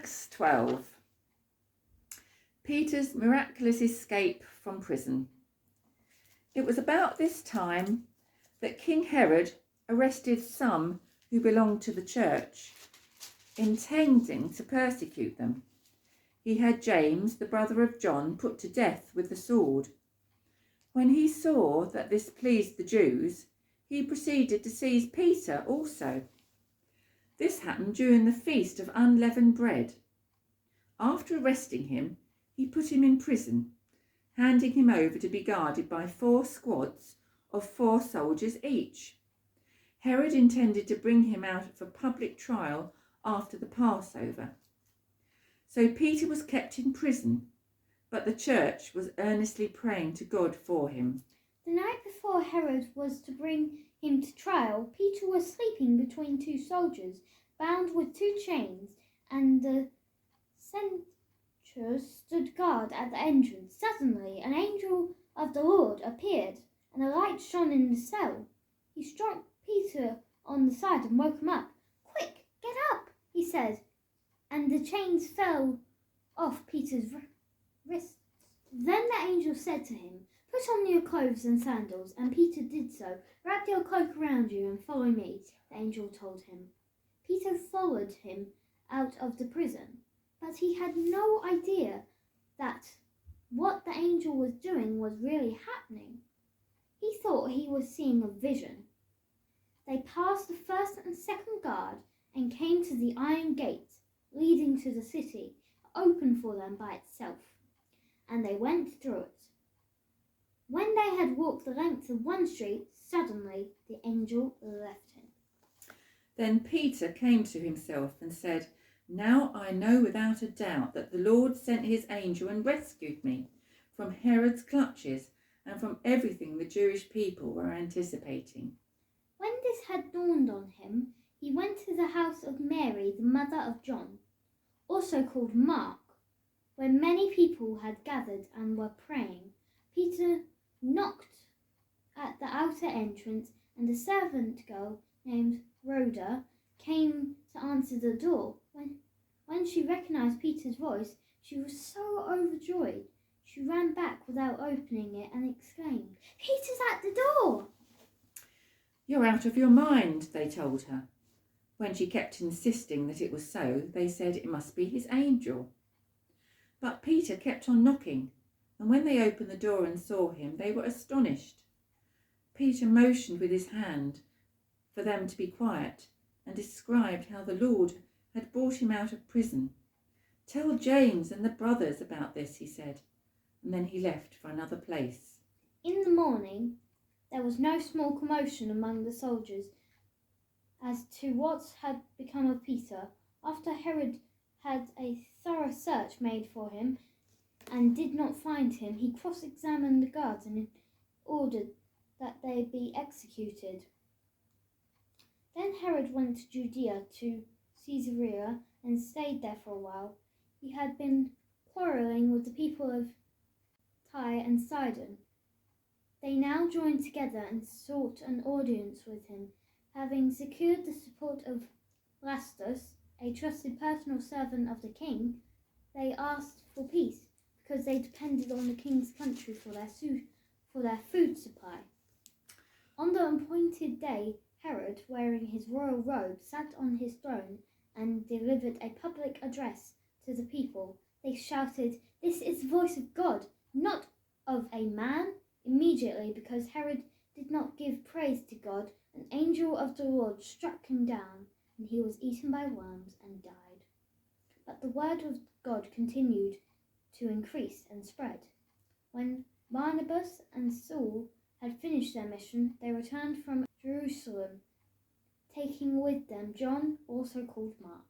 Acts 12. Peter's miraculous escape from prison. It was about this time that King Herod arrested some who belonged to the church, intending to persecute them. He had James, the brother of John, put to death with the sword. When he saw that this pleased the Jews, he proceeded to seize Peter also. This happened during the feast of unleavened bread. After arresting him, he put him in prison, handing him over to be guarded by 4 squads of 4 soldiers each. Herod intended to bring him out for public trial after the Passover. So Peter was kept in prison, but the church was earnestly praying to God for him. The night before Herod was to bring him to trial, Peter was sleeping between 2 soldiers, bound with 2 chains, and the sentries stood guard at the entrance. Suddenly, an angel of the Lord appeared, and a light shone in the cell. He struck Peter on the side and woke him up. "Quick, get up," he said, and the chains fell off Peter's wrists. Then the angel said to him, "Put on your clothes and sandals," and Peter did so. "Wrap your cloak around you and follow me," the angel told him. Peter followed him out of the prison, but he had no idea that what the angel was doing was really happening. He thought he was seeing a vision. They passed the first and second guard and came to the iron gate leading to the city, open for them by itself, and they went through it. When they had walked the length of one street, suddenly the angel left him. Then Peter came to himself and said, "Now I know without a doubt that the Lord sent his angel and rescued me from Herod's clutches and from everything the Jewish people were anticipating." When this had dawned on him, he went to the house of Mary, the mother of John, also called Mark, where many people had gathered and were praying. Peter knocked at the outer entrance, and a servant girl named Rhoda came to answer the door. When she recognized Peter's voice, she was so overjoyed. She ran back without opening it and exclaimed, "Peter's at the door!" "You're out of your mind," they told her. When she kept insisting that it was so, they said it must be his angel. But Peter kept on knocking, and when they opened the door and saw him, they were astonished. Peter motioned with his hand for them to be quiet and described how the Lord had brought him out of prison. "Tell James and the brothers about this," he said, and then he left for another place. In the morning, there was no small commotion among the soldiers as to what had become of Peter. After Herod had a thorough search made for him and did not find him, he cross-examined the guards and ordered that they be executed. Then Herod went to Judea, to Caesarea, and stayed there for a while. He had been quarrelling with the people of Tyre and Sidon. They now joined together and sought an audience with him. Having secured the support of Blastus, a trusted personal servant of the king, they asked for peace because they depended on the king's country for their food supply. On the appointed day, Herod, wearing his royal robe, sat on his throne and delivered a public address to the people. They shouted, "This is the voice of God, not of a man." Immediately, because Herod did not give praise to God, an angel of the Lord struck him down, and he was eaten by worms and died. But the word of God continued to increase and spread. When Barnabas and Saul had finished their mission, they returned from Jerusalem, taking with them John, also called Mark.